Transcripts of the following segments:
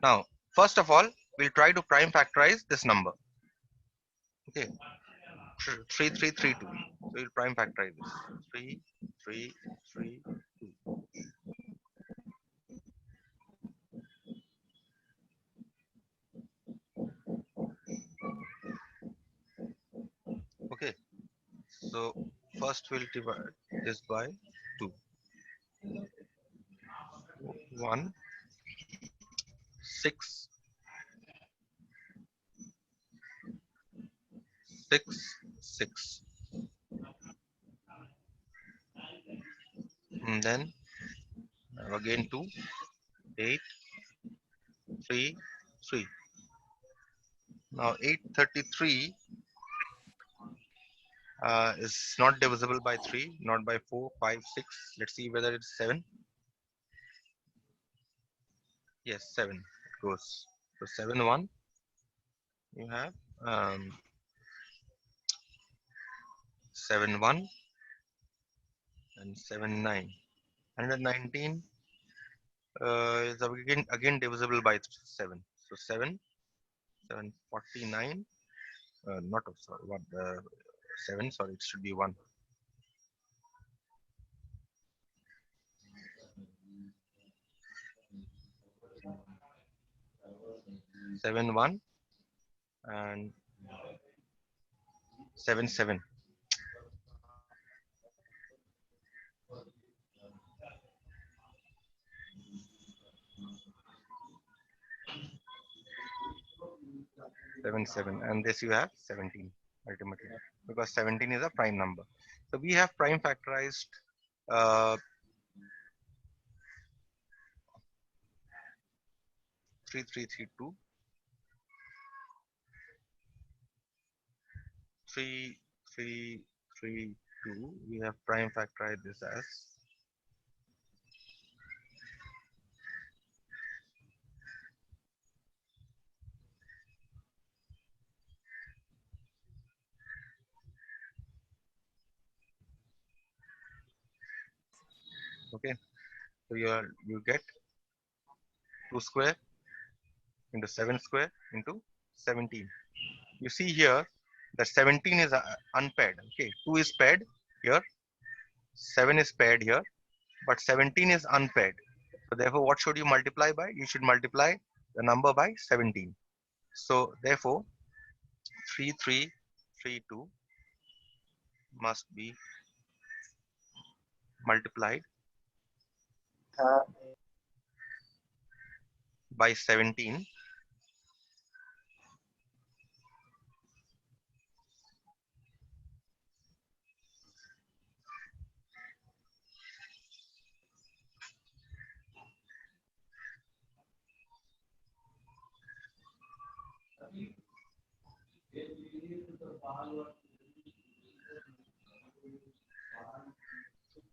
Now, first of all, we'll try to prime factorize this number. Okay, 3332. So we'll prime factorize this. 3332. Okay, so first we'll divide this by 2. 1, 6, 6, 6. And then again 2, 8, 3, 3. Now 833 is not divisible by 3, not by 4, 5, 6. Let's see whether it's 7. Yes, 7. It goes. So 7, 1. You have um, 7, 1 and 7, 9. 119 is again divisible by 7. So 7, 749. Not sorry, what 7? Sorry, it should be 1. 7, 1 and 7, 7. 7, 7, and this you have 17 ultimately, because 17 is a prime number. So we have prime factorized uh, 3332, 3332. We have prime factorized this as okay. So you get 2 square into 7 square into 17. You see here that 17 is unpaired. Okay, 2 is paired here, 7 is paired here, but 17 is unpaired. So therefore, what should you multiply by? You should multiply the number by 17. So therefore, 3332 must be multiplied by 17.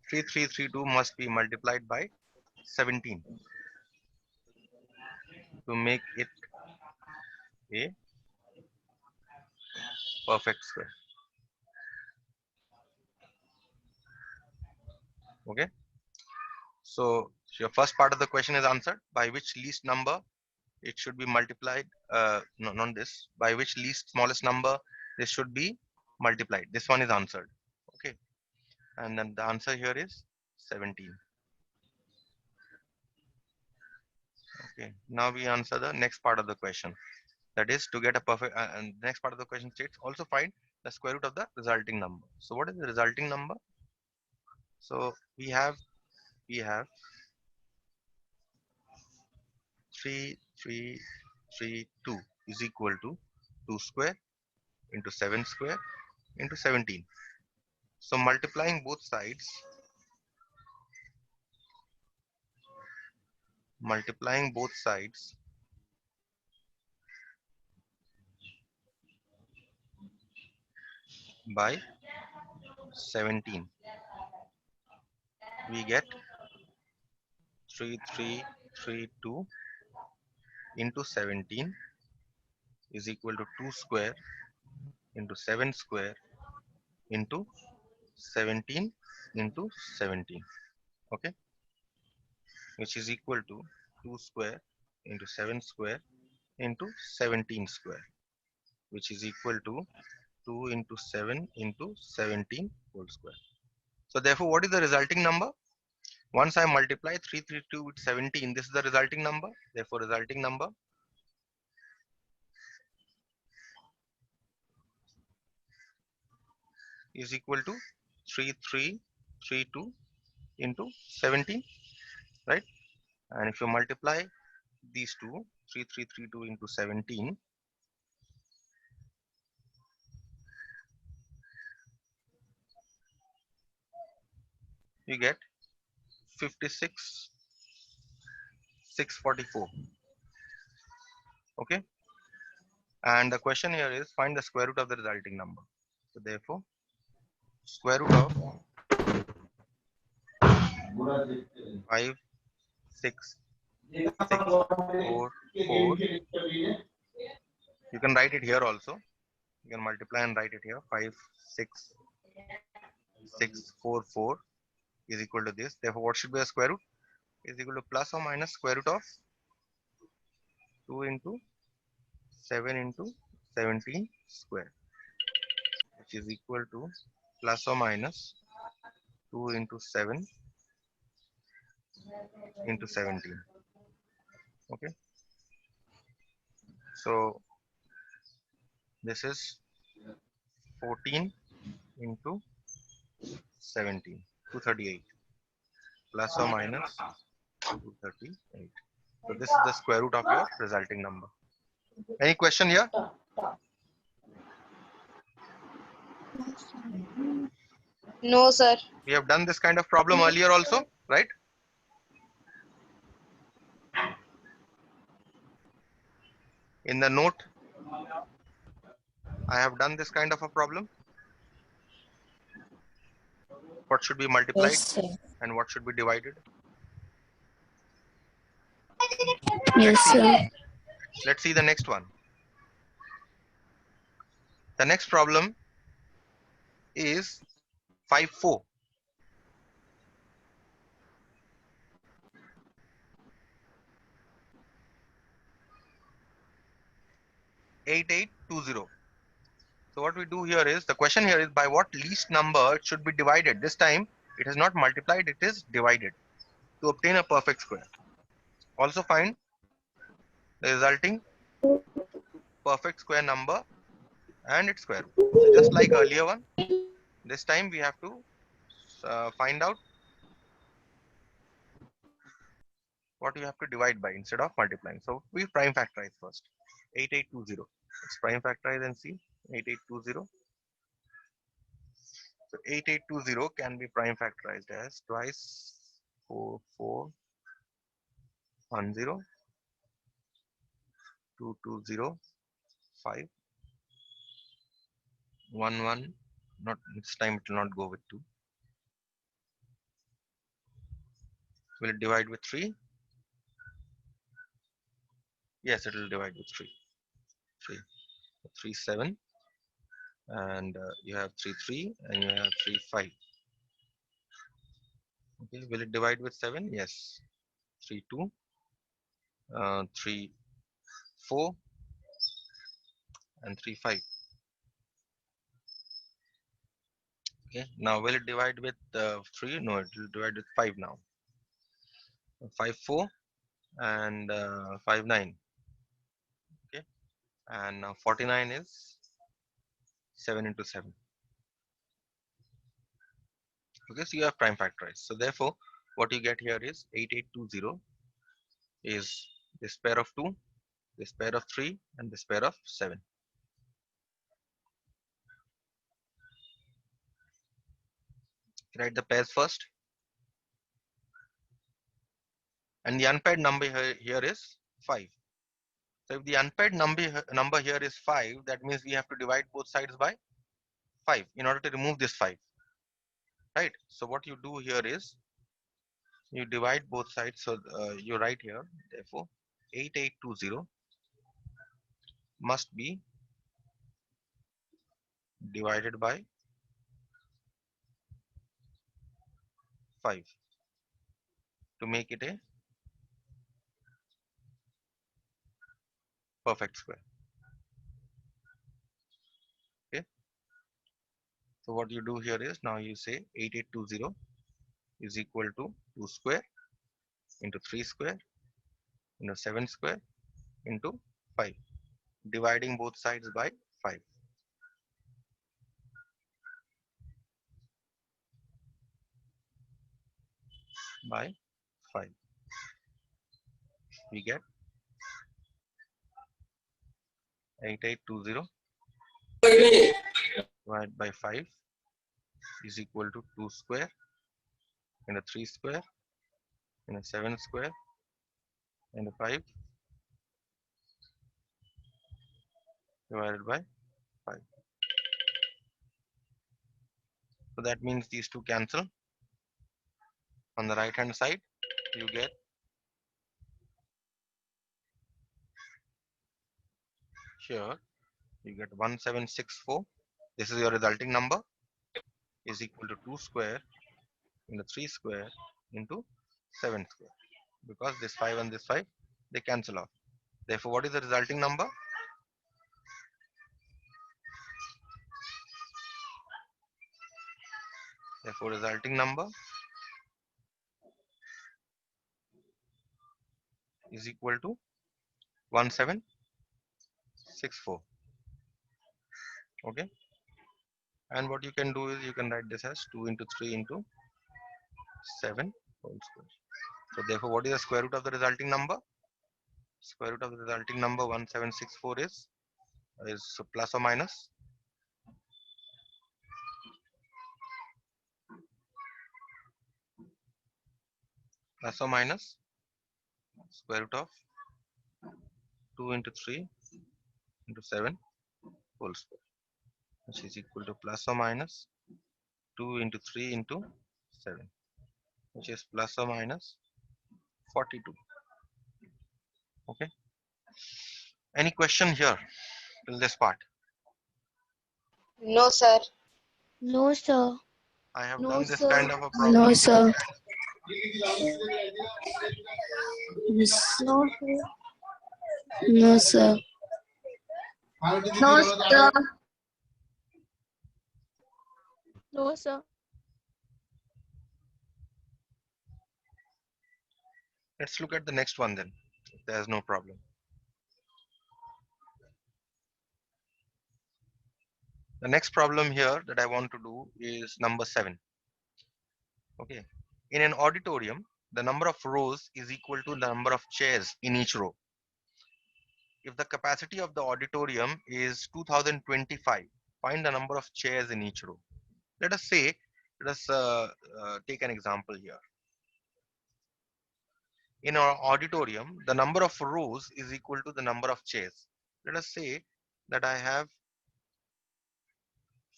Three three three two must be multiplied by 17 to make it a perfect square. Okay. So your first part of the question is answered. By which least number it should be multiplied? No, not this. By which least smallest number this should be multiplied? This one is answered. Okay. And then the answer here is 17. Okay. Now we answer the next part of the question. That is to get a perfect. And the next part of the question states also find the square root of the resulting number. So what is the resulting number? So we have 3332 is equal to 2 square into 7 square into 17. So multiplying both sides by 17, we get 3332 into 17 is equal to 2 square into 7 square into 17 into 17. Okay, which is equal to 2 square into 7 square into 17 square, which is equal to 2 into 7 into 17 whole square. So therefore, what is the resulting number? Once I multiply 332 with 17, this is the resulting number. Therefore, resulting number is equal to 3332 into 17, right? And if you multiply these two, 3332 into 17, you get 56,644. Okay. And the question here is find the square root of the resulting number. So therefore, square root of 5, 6, 6, 4, 4. You can write it here also. You can multiply and write it here. 5, 6, 6, 4, 4 is equal to this. Therefore, what should be a square root? Is equal to plus or minus square root of 2 into 7 into 17 square, which is equal to plus or minus 2 into 7 into 17. Okay. So this is 14 into 17, 238, plus or minus 238. So this is the square root of your resulting number. Any question here? No, sir. We have done this kind of problem earlier also, right? In the note, I have done this kind of a problem. What should be multiplied Yes, sir. and what should be divided? Yes, sir. Let's see the next one. The next problem is 5, 4. Eight, 820. So what we do here is, the question here is by what least number it should be divided. This time it is not multiplied, it is divided to obtain a perfect square. Also find the resulting perfect square number and its square root. So just like earlier one, this time we have to find out what you have to divide by instead of multiplying. So we prime factorize first. 8820. Let's prime factorize and see. 8820. So 8820 can be prime factorized as twice 4410 2205 11. Not this time, it will not go with 2. Will it divide with 3? Yes, it will divide with 3. 3, 3, 7, and you have 3, 3, and you have 3, 5. Okay, will it divide with 7? Yes. 3, 2, 3, 4, and 3, 5. Okay, now will it divide with 3? No, it will divide with 5 now. 5, 4, and 5, 9. Okay, and now 49 is 7 into 7. Okay, so you have prime factorized. So therefore, what you get here is 8820 is this pair of 2, this pair of 3, and this pair of 7. Write the pairs first. And the unpaired number here is 5. So if the unpaired number here is 5, that means we have to divide both sides by 5 in order to remove this 5. Right? So what you do here is you divide both sides. So you write here, therefore 8820 must be divided by 5 to make it a perfect square. Okay. So what you do here is now you say 8820 is equal to 2 square into 3 square into 7 square into 5, dividing both sides by 5. By 5. We get 8820 divided by 5 is equal to 2 square into 3 square into 7 square into 5 divided by 5. So that means these two cancel. On the right hand side, you get here, you get 1764. This is your resulting number is equal to 2 square into 3 square into 7 square. Because this 5 and this 5, they cancel off. Therefore, what is the resulting number? Therefore, resulting number is equal to 1764. Okay. And what you can do is you can write this as 2 into 3 into 7 whole square. So therefore, what is the square root of the resulting number? Square root of the resulting number 1764 is plus or minus square root of 2 into 3 into 7 whole square, which is equal to plus or minus 2 into 3 into 7, which is plus or minus 42. Okay. Any question here till this part? No, sir. No, sir. I have No, done this sir. kind of a problem. No, sir. Yes. No, sir. No, sir. No, sir. No, sir. Let's look at the next one then. There's no problem. The next problem here that I want to do is number 7. Okay. In an auditorium, the number of rows is equal to the number of chairs in each row. If the capacity of the auditorium is 2025, find the number of chairs in each row. Let us take an example here. In our auditorium, the number of rows is equal to the number of chairs. Let us say that I have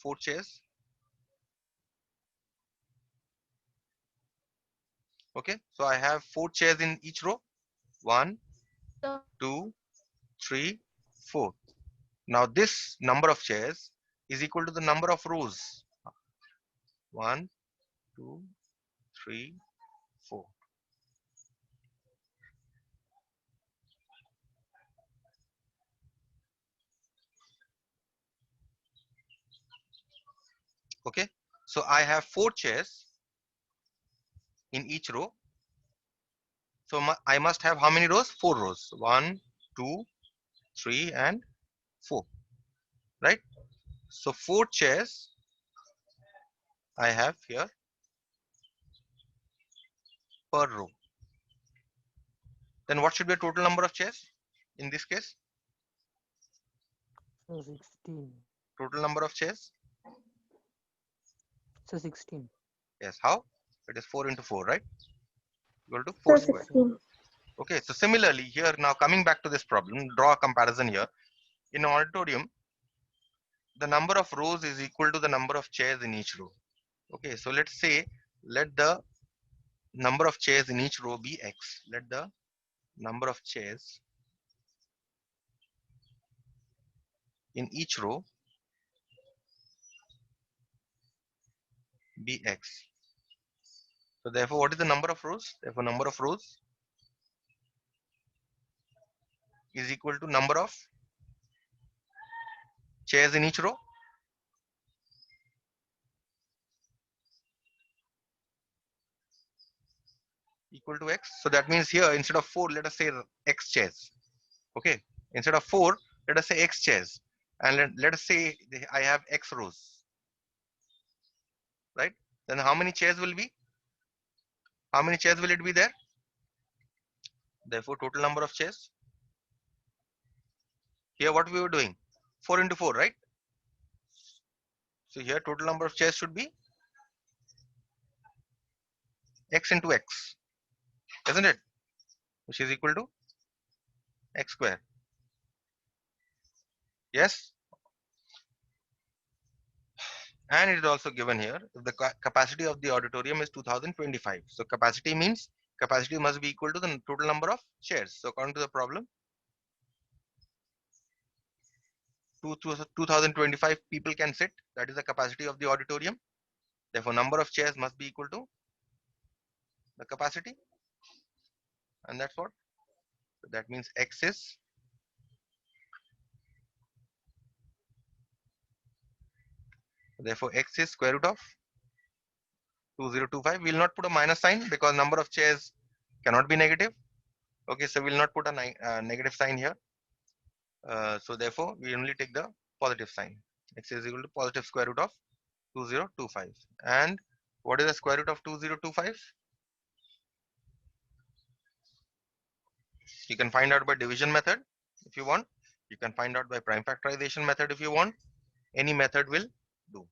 4 chairs. Okay, so I have 4 chairs in each row. 1, Sir. 2, 3, 4. Now this number of chairs is equal to the number of rows. 1, 2, 3, 4. Okay, so I have 4 chairs in each row. So I must have how many rows? 4 rows. 1, 2, 3 and 4. Right? So 4 chairs I have here per row. Then what should be the total number of chairs in this case? So 16. Total number of chairs? So 16. Yes. How? It is 4 into 4, right? Equal to 4 square. Okay. So similarly here, now coming back to this problem, draw a comparison here. In an auditorium, the number of rows is equal to the number of chairs in each row. Okay. So let's say, let the number of chairs in each row be x. Let the number of chairs in each row be x. So therefore, what is the number of rows? Therefore, number of rows is equal to number of chairs in each row. Equal to x. So that means here instead of 4, let us say x chairs. Okay. Instead of 4, let us say x chairs. And let us say I have x rows. Right? Then how many chairs will be? How many chairs will it be there? Therefore, total number of chairs. Here what we were doing? 4 into 4, right? So here total number of chairs should be x into x, isn't it? Which is equal to x square. Yes? And it is also given here, if the capacity of the auditorium is 2025. So capacity means capacity must be equal to the total number of chairs. So according to the problem, 2025 people can sit. That is the capacity of the auditorium. Therefore, number of chairs must be equal to the capacity. And that's what? So that means x is therefore x is square root of 2025. We will not put a minus sign because number of chairs cannot be negative. Okay, so we will not put a negative sign here. So therefore, we only take the positive sign. X is equal to positive square root of 2025. And what is the square root of 2025? You can find out by division method if you want. You can find out by prime factorization method if you want. Any method will do.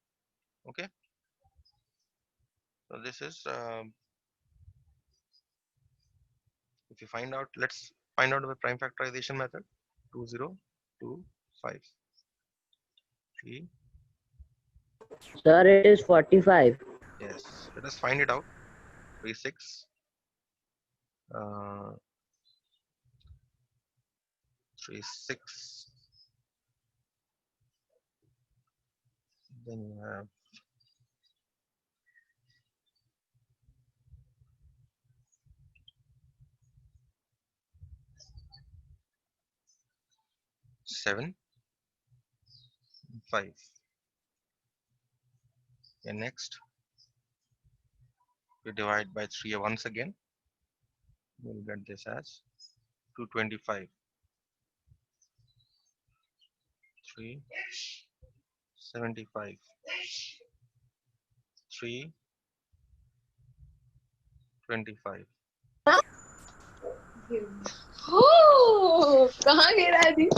Okay. So this is if you find out, let's find out by prime factorization method. 2025. 3. Sir, it is 45. Yes. Let us find it out. 36. 36. Then you have 7, 5. And next, we divide by 3 once again. We'll get this as 225. 3, 75. 3, 25. Oh, कहाँ गिरा है जी?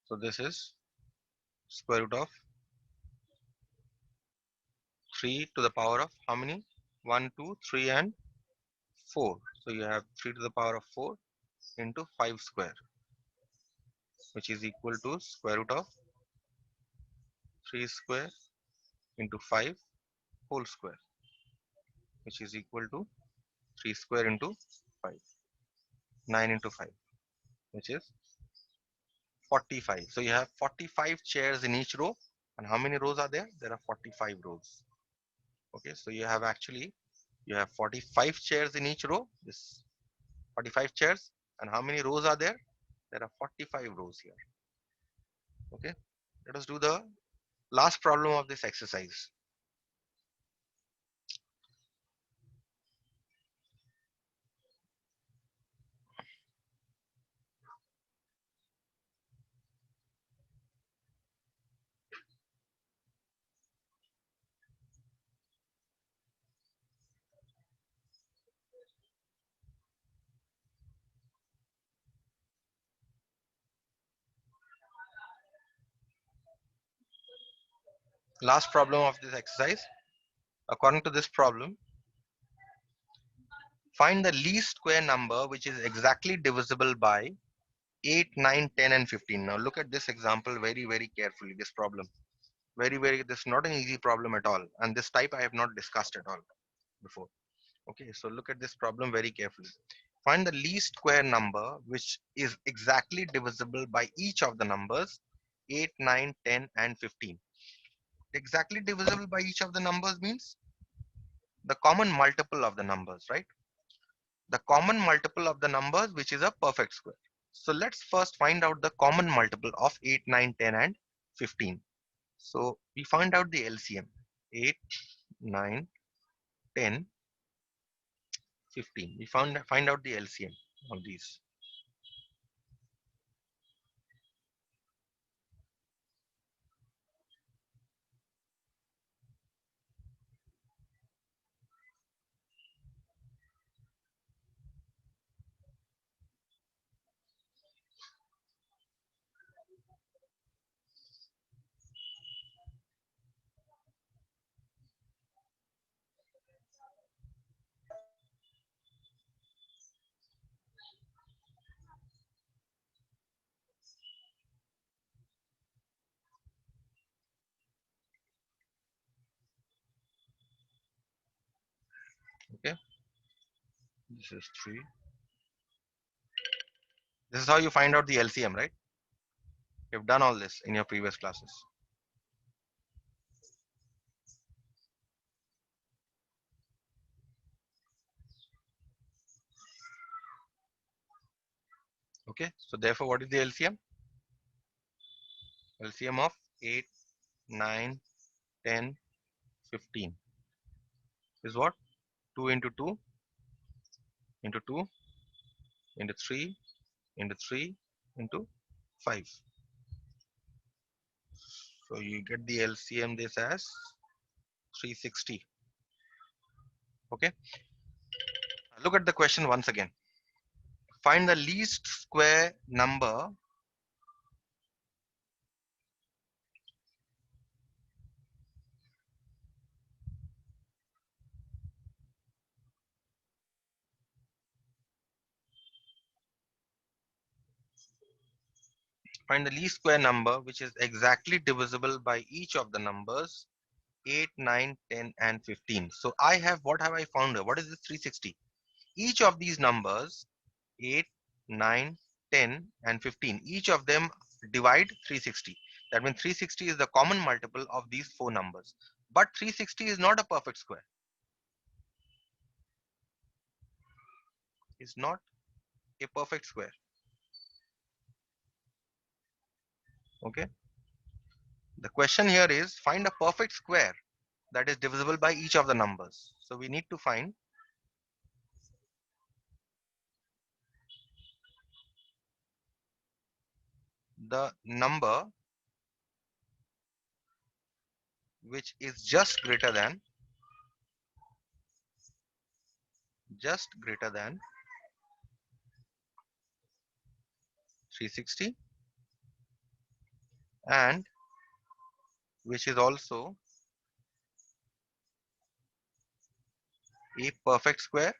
So this is square root of 3 to the power of how many? 1, 2, 3 and 4. So you have 3 to the power of 4 into 5 square, which is equal to square root of 3 square into 5 whole square, which is equal to 3 square into 5. 9 into 5, which is 45. So you have 45 chairs in each row. And how many rows are there? There are 45 rows. Okay, so you have 45 chairs in each row. This 45 chairs. And how many rows are there? There are 45 rows here. Okay, let us do the last problem of this exercise. Last problem of this exercise. According to this problem, find the least square number which is exactly divisible by 8, 9, 10 and 15. Now look at this example very, very carefully, this problem. This is not an easy problem at all. And this type I have not discussed at all before. Okay, so look at this problem very carefully. Find the least square number which is exactly divisible by each of the numbers 8, 9, 10 and 15. Exactly divisible by each of the numbers means the common multiple of the numbers, right? The common multiple of the numbers, which is a perfect square. So let's first find out the common multiple of 8, 9, 10, and 15. So we find out the LCM. 8, 9, 10, 15. We find out the LCM of these. Okay, this is 3. This is how you find out the LCM, right? You've done all this in your previous classes. Okay, so therefore, what is the LCM? LCM of 8, 9, 10, 15 is what? 2 into 2 into 2 into 3 into 3 into 5. So you get the LCM this as 360. Okay, look at the question once again. Find the least square number which is exactly divisible by each of the numbers 8, 9, 10, and 15. So what have I found here? What is this 360? Each of these numbers 8, 9, 10, and 15, each of them divide 360. That means 360 is the common multiple of these 4 numbers. But 360 is not a perfect square. It's not a perfect square. Okay. The question here is find a perfect square that is divisible by each of the numbers. So we need to find the number which is just greater than 360 and which is also a perfect square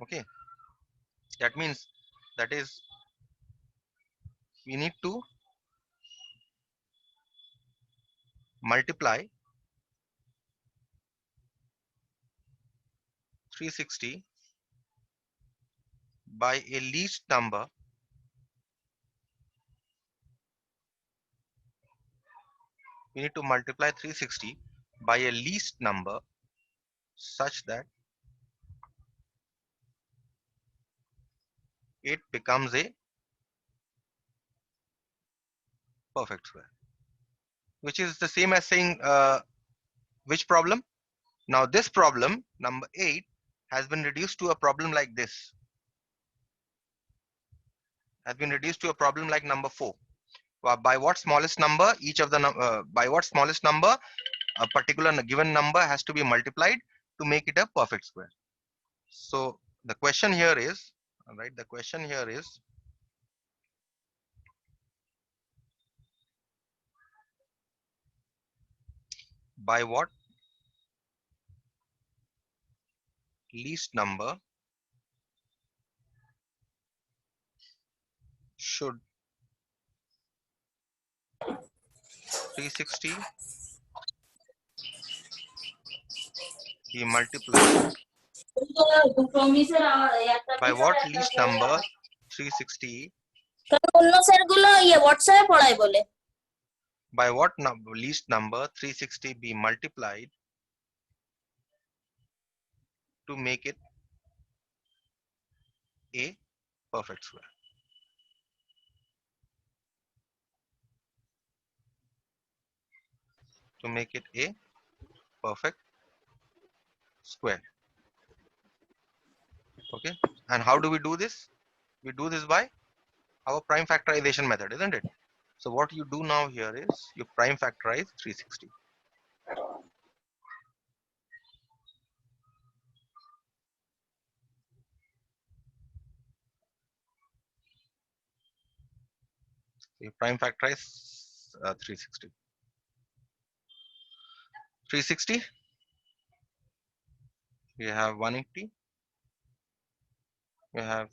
Okay, that means we need to multiply 360 by a least number such that it becomes a perfect square, which is the same as saying which problem? Now this problem, number 8, has been reduced to a problem like this, has been reduced to a problem like number 4. By what smallest number a particular given number has to be multiplied to make it a perfect square. So the question here is, by what least number should 360 be multiplied? By what least number 360 কারণ অন্য স্যারগুলো হোয়াটসঅ্যাপে পড়ায় বলে। By what least number 360 be multiplied to make it a perfect square? To make it a perfect square. Okay, and how do we do this? We do this by our prime factorization method, isn't it? So what you do now here is you prime factorize 360. You prime factorize 360. 360, we have 180, we have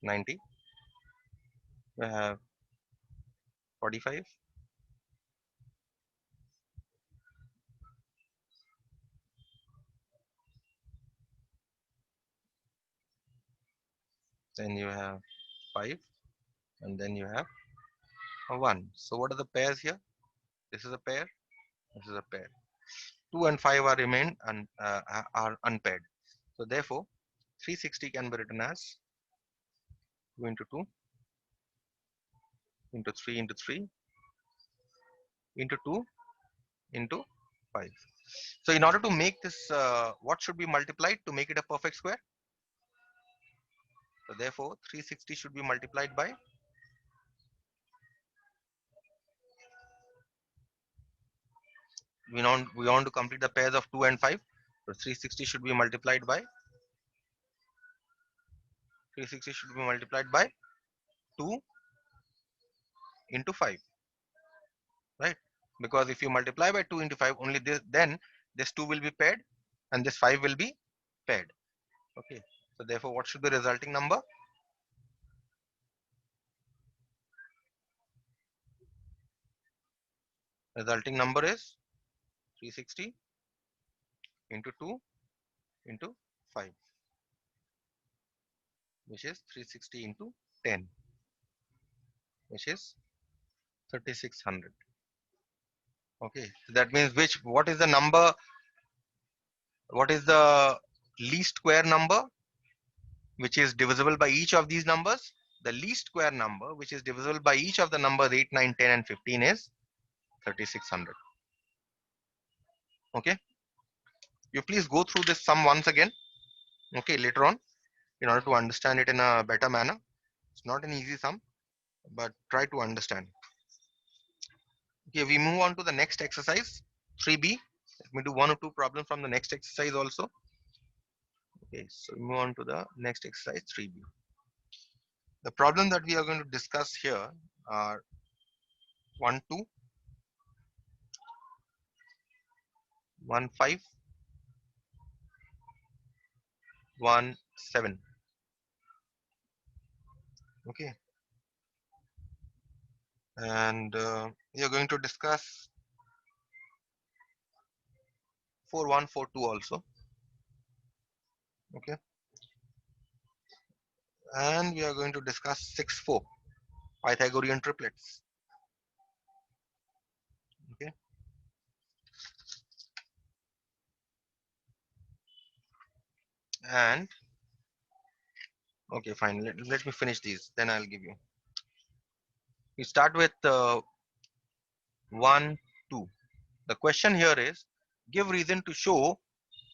90, we have 45, then you have 5, and then you have a 1. So what are the pairs here? This is a pair, this is a pair. 2 and 5 are remain are unpaired. So therefore 360 can be written as 2 into 2 into 3 into 3 into 2 into 5. So in order to make this, what should be multiplied to make it a perfect square? So therefore 360 should be multiplied by we want to complete the pairs of 2 and 5. So 360 should be multiplied by 2 into 5, right? Because if you multiply by 2 into 5, only then this 2 will be paired and this 5 will be paired. Okay, so therefore what should be the resulting number? Resulting number is 360 into 2 into 5, which is 360 into 10, which is 3600. Okay, so that means what is the number, what is the least square number which is divisible by each of these numbers? The least square number which is divisible by each of the numbers 8, 9, 10 and 15 is 3600. Okay, you please go through this sum once again, okay, later on, in order to understand it in a better manner. It's not an easy sum, but try to understand. Okay, we move on to the next exercise, 3b. Let me do one or two problems from the next exercise also. Okay, so we move on to the next exercise, 3b. The problem that we are going to discuss here are 1, 2, 1, 5, 1, 7. Okay, and we are going to discuss 4, 1, 4, 2 also. Okay, and we are going to discuss 6, 4, Pythagorean triplets. Okay, and okay, fine, let me finish these, then I'll give you. We start with 1, 2. The question here is, give reason to show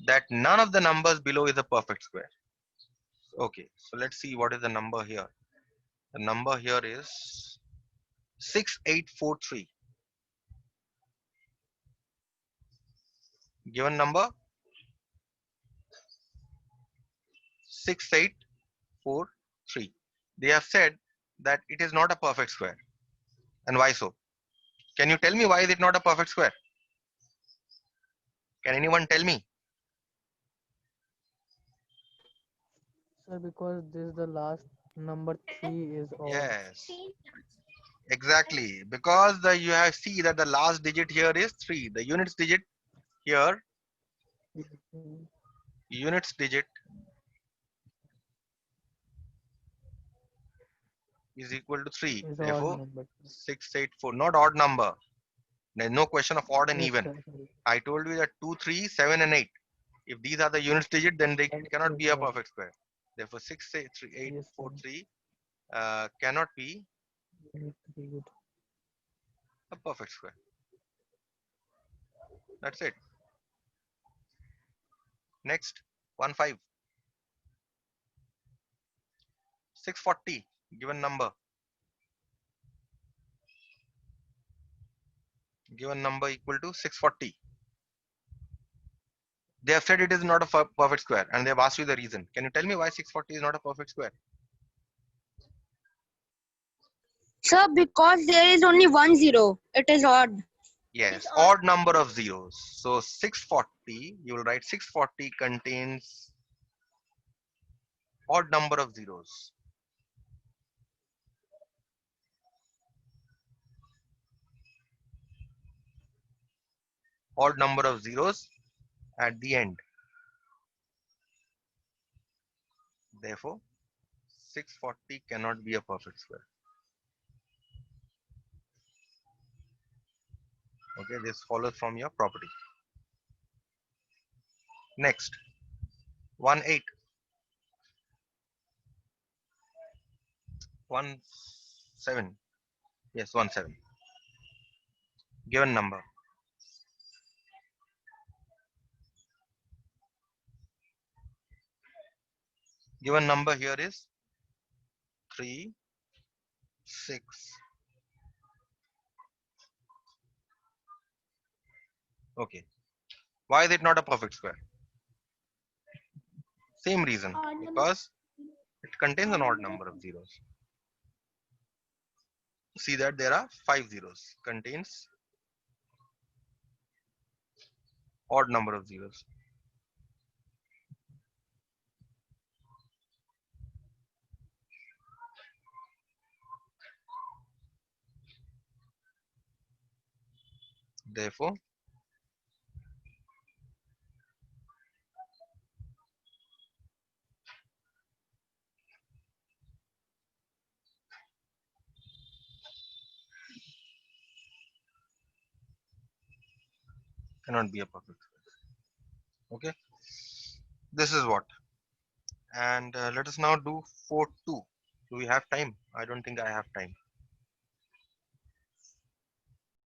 that none of the numbers below is a perfect square. Okay, so let's see what is the number here. The number here is 6843. Given number 6843. They have said that it is not a perfect square. And why so? Can you tell me why is it not a perfect square? Can anyone tell me? Sir, because this is the last number 3 is odd. Yes, exactly. Because you have see that the last digit here is 3. The units digit here, Mhm. units digit is equal to 3. Is odd Therefore, number. 684, not odd number. There's no question of odd and Yes, even. sir. Sorry. I told you that 2, 3, 7, and 8. If these are the units digit, then it cannot be a perfect square. Therefore, 6, 8, 3, 8, Yes, 4, sir. 3 cannot be Very good. a perfect square. That's it. Next, 1, 5. 640, given number. Given number equal to 640. They have said it is not a perfect square and they have asked you the reason. Can you tell me why 640 is not a perfect square? Sir, because there is only 1 0. It is odd. Yes, odd number of zeros. So 640, you will write 640 contains odd number of zeros. Odd number of zeros at the end. Therefore, 640 cannot be a perfect square. Okay, this follows from your property. Next, 1, 8. 1, 7. Yes, 1, 7. Given number. Given number here is 3, 6. Okay. Why is it not a perfect square? Same reason. Because it contains an odd number of zeros. See that there are 5 zeros. Contains odd number of zeros. Therefore, cannot be a perfect square. Okay. This is what. And let us now do 4, 2. Do we have time? I don't think I have time.